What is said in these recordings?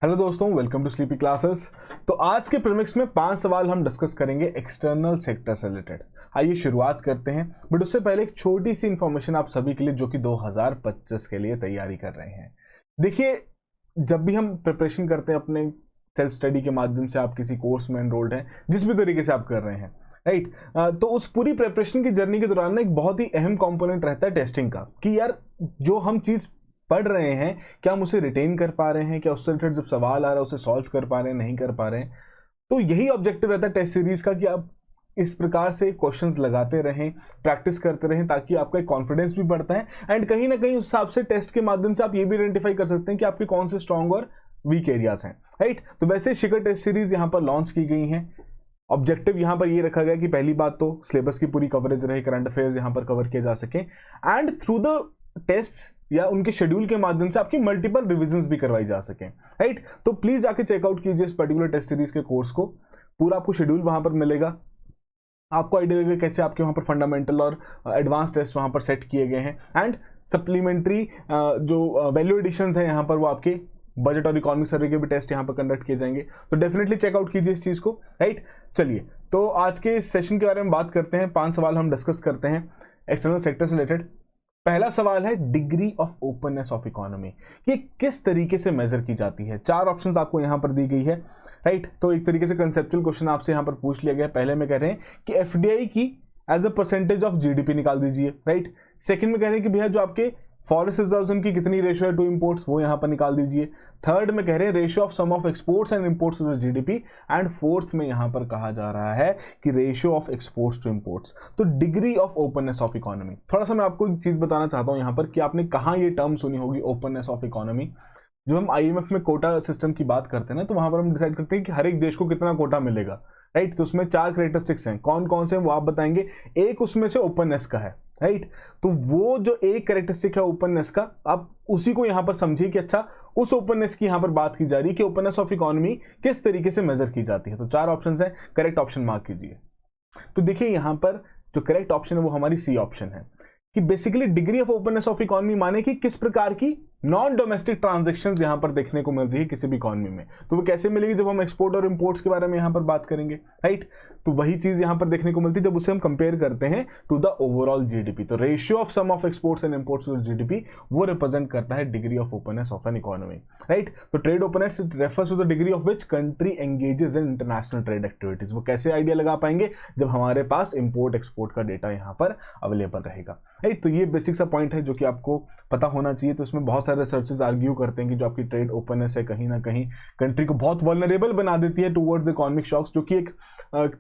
Hello दोस्तों, welcome to sleepy classes. तो आज के प्रीमिक्स में 5 सवाल हम डिस्कस करेंगे एक्सटर्नल सेक्टर से रिलेटेड। आइए शुरुआत करते हैं, बट उससे पहले एक छोटी सी इंफॉर्मेशन आप सभी के लिए जो कि 2025 के लिए तैयारी कर रहे हैं। देखिए, जब भी हम प्रिपरेशन करते हैं अपने सेल्फ स्टडी के माध्यम से, आप किसी कोर्स में एनरोल्ड हैं, जिस भी तरीके से आप कर रहे हैं, राइट, तो उस पूरी प्रिपरेशन की जर्नी के दौरान एक बहुत ही अहम कंपोनेंट रहता है टेस्टिंग का, कि यार जो हम चीज़ पढ़ रहे हैं क्या हम उसे रिटेन कर पा रहे हैं, क्या उससे रिलेटेड जब सवाल आ रहा है उसे सॉल्व कर पा रहे हैं, नहीं कर पा रहे हैं। तो यही ऑब्जेक्टिव रहता है टेस्ट सीरीज का, कि आप इस प्रकार से क्वेश्चंस लगाते रहें, प्रैक्टिस करते रहें, ताकि आपका एक कॉन्फिडेंस भी बढ़ता है एंड कहीं ना कहीं उस हिसाब से टेस्ट के माध्यम से आप ये भी आइडेंटिफाई कर सकते हैं कि आपके कौन से स्ट्रॉन्ग और वीक एरियाज हैं, राइट। तो वैसे शिखर टेस्ट सीरीज यहाँ पर लॉन्च की गई हैं। ऑब्जेक्टिव यहाँ पर ये रखा गया कि पहली बात तो सिलेबस की पूरी कवरेज रहे, करंट अफेयर्स यहाँ पर कवर किए जा सके एंड थ्रू द टेस्ट या उनके शेड्यूल के माध्यम से आपकी मल्टीपल रिविजन्स भी करवाई जा सके, राइट। तो प्लीज जाके चेकआउट कीजिए इस पर्टिकुलर टेस्ट सीरीज के कोर्स को। पूरा आपको शेड्यूल वहां पर मिलेगा, आपको आइडिया लगेगा कैसे आपके वहां पर फंडामेंटल और एडवांस टेस्ट वहां पर सेट किए गए हैं एंड सप्लीमेंट्री जो वैल्यू एडिशंस हैं यहाँ पर वो आपके बजट और इकोनॉमिक सर्वे के भी टेस्ट यहाँ पर कंडक्ट किए जाएंगे। तो डेफिनेटली चेकआउट कीजिए इस चीज को, राइट। चलिए, तो आज के इस सेशन के बारे में बात करते हैं। 5 सवाल हम डिस्कस करते हैं एक्सटर्नल सेक्टर से रिलेटेड। पहला सवाल है degree of openness of economy, ये किस तरीके से मेजर की जाती है। 4 ऑप्शंस आपको यहां पर दी गई है, राइट। तो एक तरीके से कंसेप्चुअल क्वेश्चन आपसे यहां पर पूछ लिया गया है। पहले में कह रहे हैं कि एफडीआई की as a percentage of GDP निकाल दीजिए, राइट। सेकंड में कह रहे हैं कि भैया जो आपके फॉरेस्ट रिजर्व्स उनकी कितनी रेशियो है टू इंपोर्ट्स, वो यहां पर निकाल दीजिए। थर्ड में कह रहे हैं ratio of sum of exports and imports to GDP and fourth में यहां पर कहा जा रहा है कि ratio of exports to imports. तो degree of openness of economy, थोड़ा सा मैं आपको एक चीज बताना चाहता हूं यहां पर कि आपने कहां ये टर्म सुनी होगी ओपननेस ऑफ इकोनॉमी। जब हम आईएमएफ में कोटा सिस्टम की बात करते हैं ना, तो वहां पर हम डिसाइड करते हैं कि हर एक देश को कितना कोटा मिलेगा, राइट। तो उसमें 4 कैरेक्टरिस्टिक्स हैं, कौन कौन से वो आप बताएंगे। एक उसमें से ओपननेस का है, राइट। तो वो जो एक कैरेक्टरिस्टिक है ओपननेस का, आप उसी को यहां पर समझिए कि अच्छा उस ओपननेस की यहां पर बात की जा रही है कि ओपननेस ऑफ इकोनॉमी किस तरीके से मेजर की जाती है। तो 4 ऑप्शंस हैं, करेक्ट ऑप्शन मार्क कीजिए। तो देखिए यहां पर जो करेक्ट ऑप्शन है वो हमारी सी ऑप्शन है, कि basically degree of openness of economy माने कि किस प्रकार की नॉन डोमेस्टिक ट्रांजैक्शंस यहां पर देखने को मिल रही है किसी भी इकोनॉमी में। तो वो कैसे मिलेगी, जब हम एक्सपोर्ट और इंपोर्ट्स के बारे में यहां पर बात करेंगे, राइट। तो वही चीज यहां पर देखने को मिलती है जब उसे हम कंपेयर करते हैं टू द ओवरऑल जीडीपी। तो ratio of sum of exports and imports to GDP वो रिप्रेजेंट करता है degree of openness of an economy, right. तो trade openness refers to the degree of which country engages in international trade activities. वो कैसे idea लगा पाएंगे, जब हमारे पास इंपोर्ट एक्सपोर्ट का डेटा यहां पर अवेलेबल रहेगा, राइट। तो ये बेसिक सा पॉइंट है जो कि आपको पता होना चाहिए। तो इसमें बहुत सारे रिसर्चेस आर्ग्यू करते हैं कि जो आपकी ट्रेड ओपननेस है कहीं ना कहीं कंट्री को बहुत वल्नरेबल बना देती है टुवर्ड्स द इकोनॉमिक शॉक्स, जो कि एक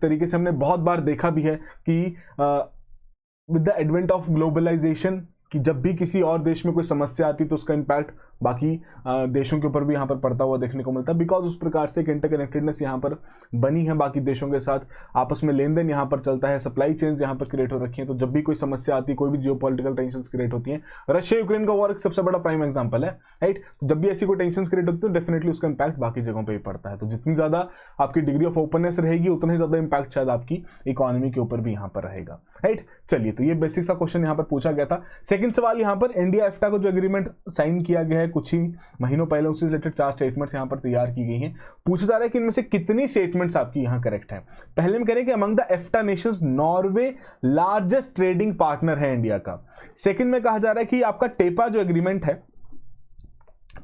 तरीके से हमने बहुत बार देखा भी है कि with the advent of globalisation, कि जब भी किसी और देश में कोई समस्या आती तो उसका इंपैक्ट बाकी देशों के ऊपर भी यहाँ पर पड़ता हुआ देखने को मिलता है, बिकॉज उस प्रकार से एक इंटरकनेक्टेडनेस यहाँ पर बनी है बाकी देशों के साथ, आपस में लेन देन यहाँ पर चलता है, सप्लाई चेन्स यहाँ पर क्रिएट हो रखी हैं। तो जब भी कोई समस्या आती है, कोई भी जियोपॉलिटिकल टेंशंस क्रिएट होती हैं, रशिया यूक्रेन का वॉर एक सबसे बड़ा प्राइम एग्जाम्पल है, राइट। जब भी ऐसी कोई टेंशन क्रिएट होती है तो डेफिनेटली उसका इंपैक्ट बाकी जगहों पर भी पड़ता है। तो जितनी ज्यादा आपकी डिग्री ऑफ ओपननेस रहेगी उतना ही ज्यादा इंपैक्ट शायद आपकी इकोनॉमी के ऊपर भी यहाँ पर रहेगा, राइट। चलिए, तो ये बेसिक सा क्वेश्चन यहाँ पर पूछा गया था। सेकंड सवाल यहाँ पर इंडिया एफ्टा को जो एग्रीमेंट साइन किया गया है कुछ ही महीनों पहले, उससे रिलेटेड 4 स्टेटमेंट्स यहाँ पर तैयार की गई हैं। पूछा जा रहा है कि इनमें से कितनी स्टेटमेंट्स आपकी यहाँ करेक्ट है। पहले में कह रहे हैं कि among the EFTA nations Norway largest trading partner है इंडिया का। सेकंड में कहा जा रहा है कि आपका टेपा जो एग्रीमेंट है,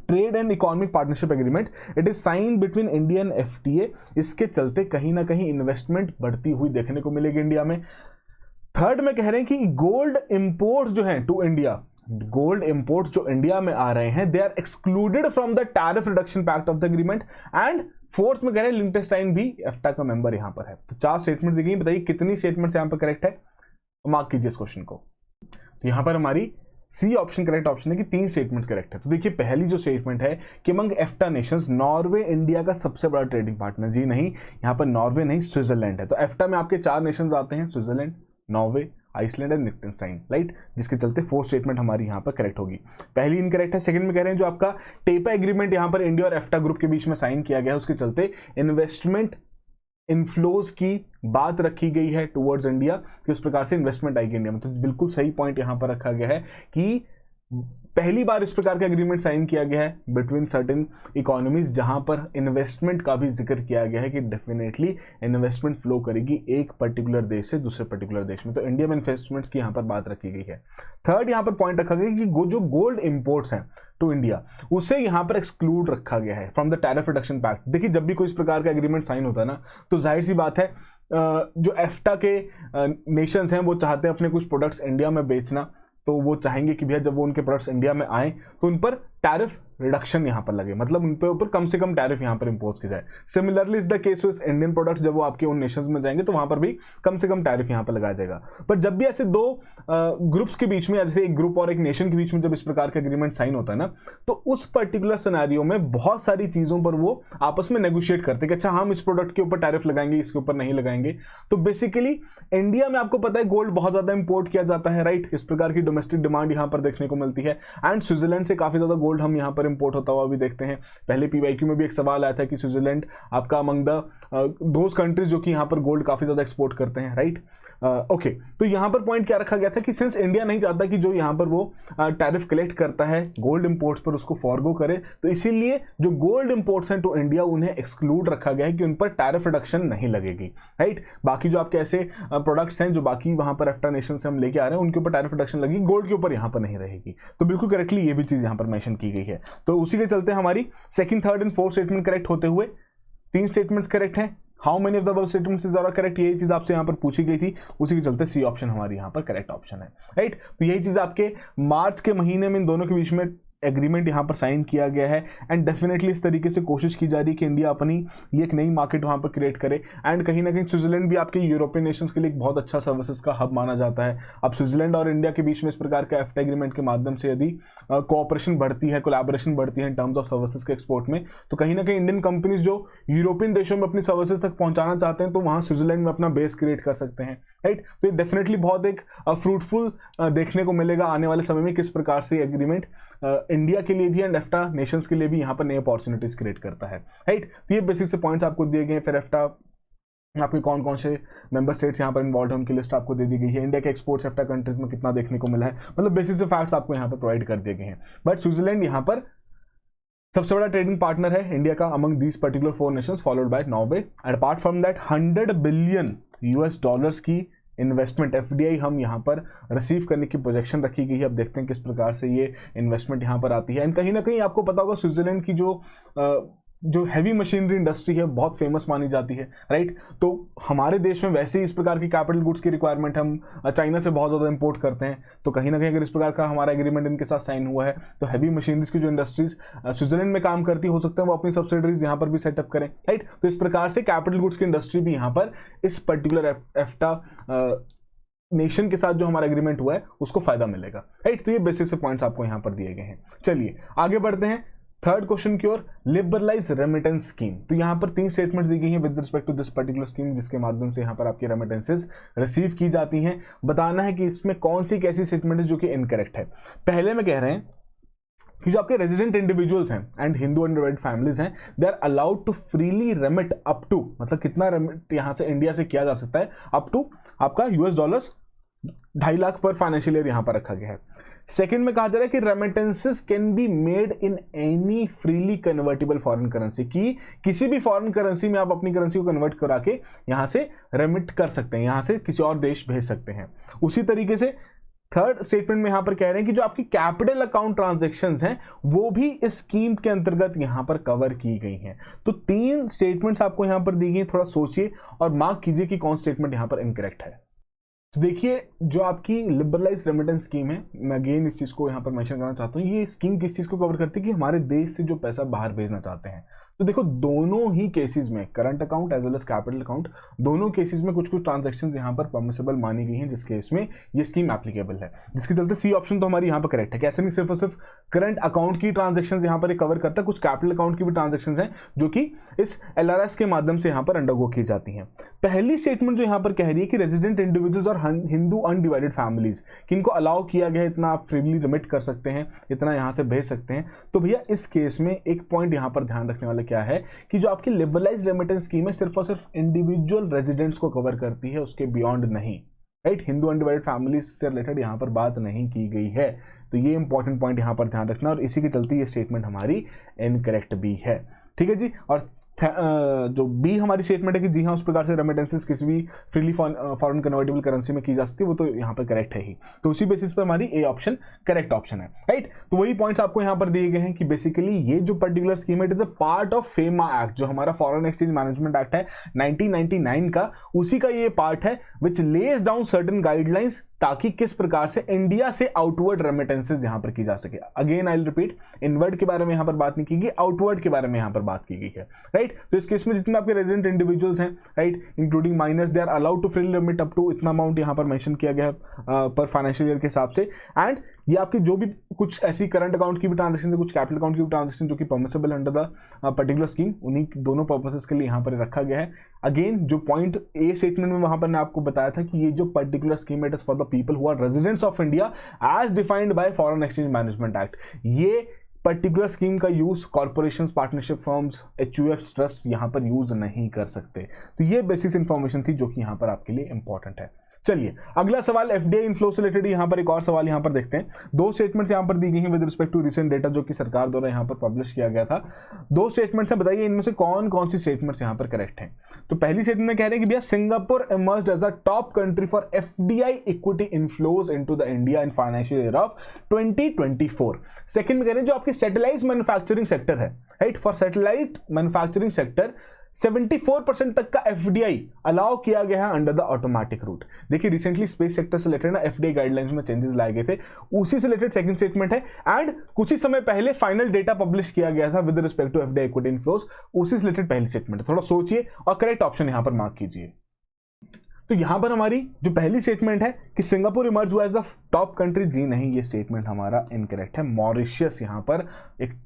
trade and economic partnership agreement, it is sine between India and FTA. इसके चलते कहीं ना कहीं इन्वेस्टमेंट बढ़ती हुई देखने को मिलेगी इंडिया में। थर्ड में कह रहे हैं कि गोल्ड इंपोर्ट्स जो हैं टू इंडिया, गोल्ड इंपोर्ट्स जो इंडिया में आ रहे हैं, they are excluded from the tariff reduction pact of the agreement. And fourth में कह रहे हैं लिंटेस्टाइन भी एफ्टा का मेंबर यहां पर है। तो 4 स्टेटमेंट दी गई, बताइए कितनी स्टेटमेंट्स यहां पर करेक्ट है, मार्क कीजिए इस क्वेश्चन को। तो यहां पर हमारी सी ऑप्शन करेक्ट ऑप्शन है कि 3 स्टेटमेंट्स करेक्ट है। तो देखिए, पहली जो स्टेटमेंट है कि अमंग एफ्टा नेशंस नॉर्वे इंडिया का सबसे बड़ा ट्रेडिंग पार्टनर, जी नहीं, यहां पर नॉर्वे नहीं स्विट्जरलैंड है। तो एफ्टा में आपके 4 नेशंस आते हैं, Switzerland, Norway, Iceland and Liechtenstein, right, जिसके चलते 4 स्टेटमेंट हमारी यहां पर करेक्ट होगी। पहली इनकरेक्ट है। सेकंड में कह रहे हैं जो आपका टेपा एग्रीमेंट यहां पर इंडिया और एफ्टा ग्रुप के बीच में साइन किया गया है, उसके चलते इन्वेस्टमेंट इनफ्लोज की बात रखी गई है टुवर्ड्स इंडिया, कि उस प्रकार से इन्वेस्टमेंट आएगी इंडिया में। तो बिल्कुल सही पॉइंट यहां पर रखा गया है कि पहली बार इस प्रकार का एग्रीमेंट साइन किया गया है बिटवीन सर्टेन इकोनॉमीज, जहां पर इन्वेस्टमेंट का भी जिक्र किया गया है कि डेफिनेटली इन्वेस्टमेंट फ्लो करेगी एक पर्टिकुलर देश से दूसरे पर्टिकुलर देश में। तो इंडिया में इन्वेस्टमेंट्स की यहां पर बात रखी गई है। थर्ड यहां पर पॉइंट रखा गया कि जो गोल्ड इंपोर्ट्स हैं टू इंडिया, उसे यहां पर एक्सक्लूड रखा गया है from the tariff reduction pact. देखिए, जब भी कोई इस प्रकार का एग्रीमेंट साइन होता है ना, तो जाहिर सी बात है जो एफ्टा के नेशंस हैं वो चाहते हैं अपने कुछ प्रोडक्ट्स इंडिया में बेचना, तो वो चाहेंगे कि भैया जब वो उनके प्रोडक्ट्स इंडिया में आए तो उन पर टैरिफ रिडक्शन यहां पर लगे, मतलब उन पे ऊपर कम से कम टैरिफ यहां पर इंपोज की जाए। Similarly is the case with Indian products, जब वो आपके उन नेशंस में जाएंगे तो वहां पर भी कम से कम टैरिफ यहां पर लगाया जाएगा। पर जब भी ऐसे दो ग्रुप्स के बीच में, जैसे एक ग्रुप और एक नेशन के बीच में जब इस प्रकार का एग्रीमेंट साइन होता है ना, तो उस पर्टिकुलर सिनेरियो में बहुत सारी चीजों पर वो आपस में नेगोशिएट करते हैं कि अच्छा हम इस प्रोडक्ट के ऊपर टैरिफ लगाएंगे, इसके ऊपर नहीं लगाएंगे। तो बेसिकली इंडिया में आपको पता है गोल्ड बहुत ज्यादा इंपोर्ट किया जाता है, राइट। इस प्रकार की डोमेस्टिक डिमांड यहां पर देखने को मिलती है, एंड स्विट्जरलैंड से काफी ज्यादा गोल्ड हम यहां पर इंपोर्ट होता हुआ भी देखते हैं। पहले पीवाईक्यू में भी एक सवाल आया था कि स्विट्जरलैंड आपका अमंग द दोज कंट्रीज जो कि यहां पर गोल्ड काफी ज्यादा एक्सपोर्ट करते हैं, राइट। ओके, तो यहां पर पॉइंट क्या रखा गया था कि सिंस इंडिया नहीं चाहता कि जो यहां पर वो टैरिफ कलेक्ट करता है गोल्ड इंपोर्ट्स पर उसको फॉरगो करे, तो इसीलिए जो गोल्ड इंपोर्ट्स हैं टू इंडिया उन्हें एक्सक्लूड रखा गया है कि उन पर टैरिफ रिडक्शन नहीं लगेगी, राइट। बाकी जो आपके ऐसे प्रोडक्ट्स हैं जो बाकी वहां पर एफ्टा नेशन से हम लेके आ रहे हैं उनके ऊपर टैरिफ रिडक्शन लगेगी, गोल्ड के ऊपर यहां पर नहीं रहेगी। तो बिल्कुल करेक्टली ये भी चीज यहां पर मेंशन की गई है। तो उसी के चलते हमारी second, third and fourth statement correct होते हुए 3 स्टेटमेंट्स करेक्ट हैं। How many of the above statements is are correct, यही चीज आपसे यहां पर पूछी गई थी, उसी के चलते सी ऑप्शन हमारी यहां पर करेक्ट ऑप्शन है, राइट। तो यही चीज आपके मार्च के महीने में इन दोनों के बीच में एग्रीमेंट यहां पर साइन किया गया है, एंड डेफिनेटली इस तरीके से कोशिश की जा रही है कि इंडिया अपनी ये एक नई मार्केट वहां पर क्रिएट करे। एंड कहीं ना कहीं स्विट्जरलैंड भी आपके यूरोपियन नेशंस के लिए एक बहुत अच्छा सर्विसेज का हब माना जाता है। अब स्विट्जरलैंड और इंडिया के बीच में इस प्रकार का एफ्टा एग्रीमेंट के माध्यम से यदि कोऑपरेशन बढ़ती है, कोलैबोरेशन बढ़ती है इन टर्म्स ऑफ सर्विसेज के एक्सपोर्ट में, तो कहीं ना कहीं इंडियन कंपनीज जो यूरोपियन देशों में अपनी सर्विसेज तक पहुंचाना चाहते हैं तो वहां स्विट्जरलैंड में अपना बेस क्रिएट कर सकते हैं, राइट। तो ये डेफिनेटली बहुत एक फ्रूटफुल देखने को मिलेगा आने वाले समय में किस प्रकार से एग्रीमेंट इंडिया के लिए भी एंड एफ्टा नेशंस के लिए भी यहां पर नई अपॉर्चुनिटीज क्रिएट करता है, राइट। तो ये बेसिक से पॉइंट्स आपको दिए गए हैं। फिर एफ्टा आपके कौन कौन से मेंबर स्टेट्स यहां पर इन्वॉल्व हैं उनकी लिस्ट आपको दे दी गई है। इंडिया के एक्सपोर्ट्स एफ्टा कंट्रीज में कितना देखने को मिला है, मतलब बेसिक से फैक्ट्स आपको यहां पर प्रोवाइड कर दिए गए हैं। बट स्विट्जरलैंड यहां पर सबसे बड़ा ट्रेडिंग पार्टनर है इंडिया का among these particular 4 Nations, followed by Norway. And apart from that $100 billion की इन्वेस्टमेंट एफडीआई हम यहां पर रिसीव करने की प्रोजेक्शन रखी गई है। अब देखते हैं किस प्रकार से ये इन्वेस्टमेंट यहां पर आती है। एंड कहीं ना कहीं आपको पता होगा स्विट्जरलैंड की जो हैवी मशीनरी इंडस्ट्री है बहुत फेमस मानी जाती है, राइट। तो हमारे देश में वैसे ही इस प्रकार की कैपिटल गुड्स की रिक्वायरमेंट हम चाइना से बहुत ज़्यादा इंपोर्ट करते हैं, तो कहीं ना कहीं अगर इस प्रकार का हमारा एग्रीमेंट इनके साथ साइन हुआ है तो हैवी मशीनरीज की जो इंडस्ट्रीज स्विट्जरलैंड में काम करती हो सकता है वो अपनी सब्सिडरीज यहाँ पर भी सेटअप करें, राइट। तो इस प्रकार से कैपिटल गुड्स की इंडस्ट्री भी यहाँ पर इस पर्टिकुलर एफ्टा नेशन के साथ जो हमारा एग्रीमेंट हुआ है उसको फायदा मिलेगा, राइट। तो ये बेसिक से पॉइंट्स आपको यहाँ पर दिए गए हैं। चलिए आगे बढ़ते हैं थर्ड क्वेश्चन की ओर, लिबरलाइज रेमिटेंस स्कीम। तो यहां पर 3 स्टेटमेंट्स दी गई हैं with respect to this particular scheme जिसके माध्यम से यहां पर आपकी रेमिटेंसेस रिसीव की जाती हैं। बताना है कि इसमें कौन सी कैसी स्टेटमेंट है जो कि इनकरेक्ट है। पहले में कह रहे हैं कि जो आपके रेजिडेंट इंडिविजुअल्स हैं एंड हिंदू अनडिवाइडेड फैमिलीज हैं they are allowed to freely remit up to, मतलब कितना रेमिट यहां से इंडिया से किया जा सकता है, अप टू आपका $2.5 लाख पर फाइनेंशियल ईयर यहां पर रखा गया है। सेकंड में कहा जा रहा है कि remittances can be made in any freely convertible foreign currency, की किसी भी फॉरेन करेंसी में आप अपनी करेंसी को कन्वर्ट करा के यहां से रेमिट कर सकते हैं, यहां से किसी और देश भेज सकते हैं। उसी तरीके से थर्ड स्टेटमेंट में यहां पर कह रहे हैं कि जो आपकी कैपिटल अकाउंट ट्रांजैक्शंस हैं वो भी इस स्कीम के अंतर्गत यहां पर कवर की गई हैं। तो 3 स्टेटमेंट्स आपको यहां पर दी गई, थोड़ा सोचिए और मार्क कीजिए कि कौन स्टेटमेंट यहां पर इनकरेक्ट है। तो देखिए जो आपकी लिबरलाइज रेमिटेंस स्कीम है, मैं अगेन इस चीज को यहां पर मेंशन करना चाहता हूं, ये स्कीम किस चीज को कवर करती है कि हमारे देश से जो पैसा बाहर भेजना चाहते हैं। तो देखो दोनों ही केसेस में current account as well as capital account, दोनों केसेस में कुछ कुछ ट्रांजैक्शंस यहां पर परमिसेबल मानी गई हैं जिस केस में ये स्कीम एप्लीकेबल है, जिसके चलते सी ऑप्शन तो हमारी यहां पर करेक्ट है। कैसे नहीं, सिर्फ और सिर्फ करंट अकाउंट की ट्रांजैक्शंस यहां पर कवर करता है, कुछ कैपिटल अकाउंट की भी ट्रांजैक्शंस हैं जो कि इस LRS के माध्यम से यहां पर अंडरगो की जाती हैं। पहली स्टेटमेंट जो यहां पर कह रही है कि रेजिडेंट इंडिविजुअल्स और हिंदू अनडिवाइडेड फैमिलीज किनको अलाउ किया गया है, इतना आप फ्रीली रिमिट कर सकते हैं, इतना यहां से भेज सकते हैं। तो भैया इस केस में एक पॉइंट यहां पर ध्यान रखने वाला क्या है कि जो आपकी लिबरलाइज रेमिटेंस स्कीम है सिर्फ और सिर्फ इंडिविजुअल रेजिडेंट्स को कवर करती है, उसके बियॉन्ड नहीं, राइट। हिंदू अनडिवाइडेड फैमिलीज से रिलेटेड यहां पर बात नहीं की गई है। तो ये इंपॉर्टेंट पॉइंट यहाँ पर ध्यान रखना, और इसी के चलते ये स्टेटमेंट हमारी इनकरेक्ट भी है। ठीक है जी। और जो बी हमारी स्टेटमेंट है कि जी हाँ उस प्रकार से रेमिटेंसेस किसी भी फ्रीली फॉरेन कन्वर्टेबल करेंसी में की जा सकती है, वो तो यहाँ पर करेक्ट है ही। तो उसी बेसिस पर हमारी ए ऑप्शन करेक्ट ऑप्शन है, राइट। तो वही पॉइंट्स आपको यहाँ पर दिए गए हैं कि बेसिकली ये जो पर्टिकुलर स्कीम है it is a part of FEMA act, जो हमारा फॉरेन एक्सचेंज मैनेजमेंट एक्ट है 1999 का, उसी का ये पार्ट है विच लेज डाउन सर्टेन गाइडलाइंस ताकि किस प्रकार से इंडिया से आउटवर्ड रेमिटेंसेस यहां पर की जा सके। Again I will repeat, inward के बारे में यहां पर बात नहीं की गई, आउटवर्ड के बारे में यहां पर बात की गई है, राइट। तो इस केस में जितने आपके रेजिडेंट इंडिविजुअल्स हैं, right, including minors, they are allowed to freely remit up to इतना अमाउंट यहां पर मेंशन किया गया है पर फाइनेंशियल ईयर के हिसाब से। एंड ये आपकी जो भी कुछ ऐसी करंट अकाउंट की भी ट्रांजेक्शन है, कुछ कैपिटल अकाउंट की भी ट्रांजेक्शन जो कि permissible under the particular scheme, उन्हीं दोनों पर्पसेस के लिए यहाँ पर रखा गया है। अगेन जो पॉइंट ए स्टेटमेंट में वहां पर मैं आपको बताया था कि ये जो particular scheme it is for the people who are residents of India as defined by foreign exchange management act. ये पर्टिकुलर स्कीम का use corporations, partnership firms, HUF trust यहां पर यूज नहीं कर सकते। तो ये बेसिक इंफॉर्मेशन थी जो कि यहां पर आपके लिए इंपॉर्टेंट है। चलिए अगला सवाल एफडीआई इनफ्लो से रिलेटेड, यहां पर एक और सवाल यहां पर देखते हैं। दो स्टेटमेंट्स यहां पर दी गई हैं with respect to recent data जो कि सरकार द्वारा यहां पर पब्लिश किया गया था। दो स्टेटमेंट्स हैं, बताइए इनमें से कौन कौन सी स्टेटमेंट्स यहां पर करेक्ट हैं। तो पहली स्टेटमेंट में कह रहे हैं कि भैया Singapore emerged as a top country for FDI equity inflows into the India in financial year of 2024। Second में कह रहे हैं जो आपके सैटेलाइट मैन्युफैक्चरिंग सेक्टर है, right, for satellite manufacturing sector 74% तक का एफडीआई अलाउ किया गया है अंडर द ऑटोमेटिक रूट। देखिए रिसेंटली स्पेस सेक्टर से रिलेटेड ना एफडीआई गाइडलाइंस में चेंजेस लाए गए थे, उसी से रिलेटेड सेकंड स्टेटमेंट है। एंड कुछ ही समय पहले फाइनल डेटा पब्लिश किया गया था with respect to FDI equity inflows, उसी से रिलेटेड पहली स्टेटमेंट है। थोड़ा सोचिए और करेक्ट ऑप्शन यहां पर मार्क कीजिए। तो यहां पर हमारी जो पहली स्टेटमेंट है कि सिंगापुर इमर्ज हुआ एज द टॉप कंट्री, जी नहीं, ये स्टेटमेंट हमारा इनकरेक्ट है। मॉरिशियस यहां पर एक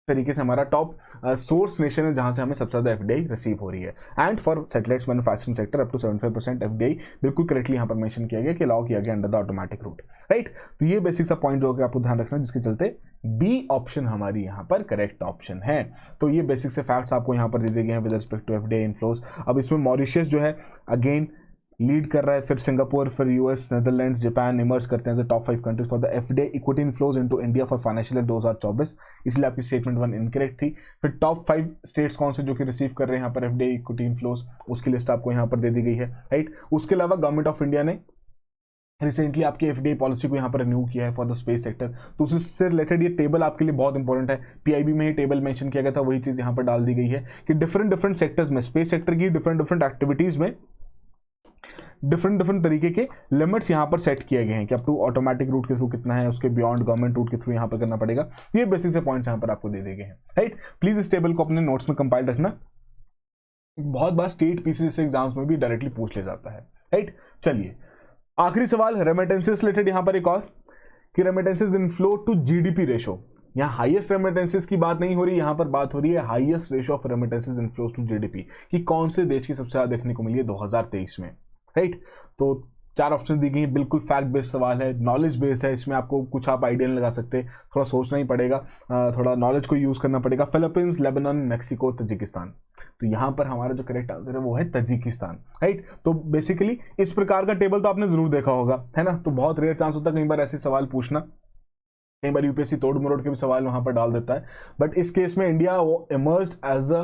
तरीके से हमारा टॉप सोर्स नेशन है जहां से हमें सबसे ज्यादा एफडीआई रिसीव हो रही है। And for satellites manufacturing sector up to 75% FDI बिल्कुल करेक्टली यहां पर मेंशन किया गया कि अलाउ किया गया under the automatic route, right. तो ये बेसिक सा पॉइंट जो है आपको ध्यान रखना, जिसके चलते बी ऑप्शन हमारी यहां पर करेक्ट ऑप्शन है। तो ये बेसिक से फैक्ट्स आपको यहां पर दे दिए गए हैं with respect to FDI inflows. अब इसमें मॉरिशियस जो है अगेन लीड कर रहा है, फिर सिंगापुर, फिर यूएस, नेदरलैंड्स, जापान इमर्ज करते हैं as top 5 countries for the FDI equity inflows into India for financial year 2024, इसलिए आपकी स्टेटमेंट 1 इनकरेक्ट थी। फिर टॉप 5 स्टेट्स कौन से जो कि रिसीव कर रहे हैं यहाँ पर एफडीआई इक्विटी इनफ्लोज, उसकी लिस्ट आपको यहाँ पर दे दी गई है, राइट। उसके अलावा गवर्नमेंट ऑफ इंडिया ने रिसेंटली आपकी एफडीआई पॉलिसी को यहाँ पर रिन्यू किया है फॉर द स्पेस सेक्टर, तो उससे रिलेटेड ये टेबल आपके लिए बहुत इंपॉर्टेंट है। पीआईबी में ही टेबल मेंशन किया गया था, वही चीज यहाँ पर डाल दी गई है कि डिफरेंट सेक्टर्स में, स्पेस सेक्टर की डिफरेंट एक्टिविटीज में डिफरेंट तरीके के लिमिट्स यहां पर सेट किए गए हैं कि अप टू ऑटोमेटिक रूट के थ्रू कितना है, उसके बियॉन्ड गवर्नमेंट रूट के थ्रू यहां पर करना पड़ेगा। ये बेसिक से पॉइंट्स यहां पर आपको दे दिए गए हैं, राइट। प्लीज इस टेबल को अपने नोट्स में कंपाइल रखना, बहुत बार स्टेट पीसीएस एग्जाम्स में भी डायरेक्टली पूछ ले जाता है, राइट। चलिए आखिरी सवाल रेमिटेंसेस रिलेटेड, यहां पर एक और कि remittances inflow to GDP ratio. यहाँ हाईएस्ट रेमिटेंसेस की बात नहीं हो रही, यहां पर बात हो रही है highest ratio of remittances inflows to GDP कि कौन से देश की सबसे ज्यादा देखने को मिली है 2023 में, राइट। तो 4 ऑप्शन दी गई हैं, बिल्कुल फैक्ट बेस्ड सवाल है, नॉलेज बेस्ड है, इसमें आपको कुछ आप आइडिया नहीं लगा सकते, थोड़ा सोचना ही पड़ेगा, थोड़ा नॉलेज को यूज करना पड़ेगा। Philippines, Lebanon, Mexico, Tajikistan. तो यहां पर हमारा जो करेक्ट आंसर है वो है तजिकिस्तान, राइट। तो बेसिकली इस प्रकार का टेबल तो आपने जरूर देखा होगा, है ना। तो बहुत रेयर चांस होता है कई बार ऐसे सवाल पूछना, कई बार यूपीएससी तोड़ मरोड़ के भी सवाल वहां पर डाल देता है, बट इस केस में इंडिया वो emerged as a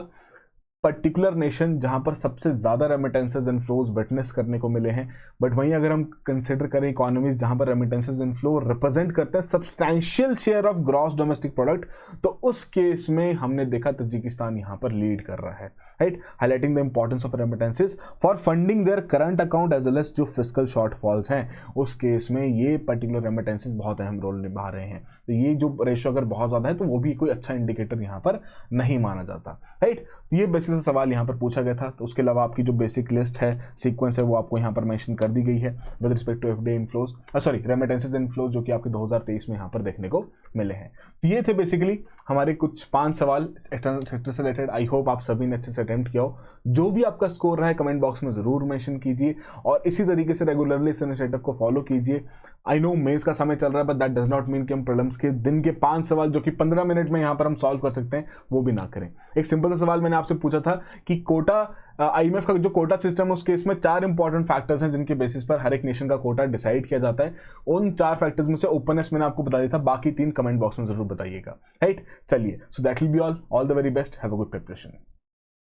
particular nation जहां पर सबसे ज्यादा रेमिटेंसेस इनफ्लोज विटनेस करने को मिले हैं। बट वहीं अगर हम कंसिडर करें इकोनॉमीज जहां पर रेमिटेंसेस इनफ्लो रिप्रेजेंट करते हैं substantial share of gross domestic product, तो उस केस में हमने देखा तजिकिस्तान यहां पर लीड कर रहा है, right, highlighting the importance of remittances for funding their current account as well as जो फिस्कल शॉर्टफॉल्स हैं, उस केस में ये पर्टिकुलर रेमिटेंसेस बहुत अहम रोल निभा रहे हैं। तो ये जो रेशो अगर बहुत ज्यादा है तो वो भी कोई अच्छा इंडिकेटर यहां पर नहीं माना जाता, राइट। ये बेसिक सवाल यहां पर पूछा गया था। तो उसके अलावा आपकी जो बेसिक लिस्ट है, सीक्वेंस है, वो आपको यहां पर मेंशन कर दी गई है with respect to FDI inflows, remittances inflows जो कि आपके 2023 में यहां पर देखने को मिले हैं। तो ये थे बेसिकली हमारे कुछ 5 सवाल एक्सटर्नल सेक्टर से रिलेटेड। आई होप आप सभी ने अच्छे से अटेम्प्ट किया हो। जो भी आपका स्कोर रहा है कमेंट बॉक्स में जरूर मेंशन कीजिए और इसी तरीके से रेगुलरली इस इनिशिएटिव को फॉलो कीजिए। आई नो मेंस का समय चल रहा है, but that does not mean कि हम प्रीलिम्स के दिन के 5 सवाल जो कि 15 मिनट में यहां पर हम सॉल्व कर सकते हैं वो भी ना करें। एक सिंपल सा सवाल मैंने आपसे पूछा था कि कोटा IMF का जो कोटा सिस्टम है उस केस में 4 इंपॉर्टेंट फैक्टर्स हैं जिनके बेसिस पर हर एक नेशन का कोटा डिसाइड किया जाता है। उन 4 फैक्टर्स में से ओपननेस मैंने आपको बता दिया था, बाकी 3 कमेंट बॉक्स में जरूर बताइएगा, राइट। चलिए, so that will be all the very best, have a good preparation.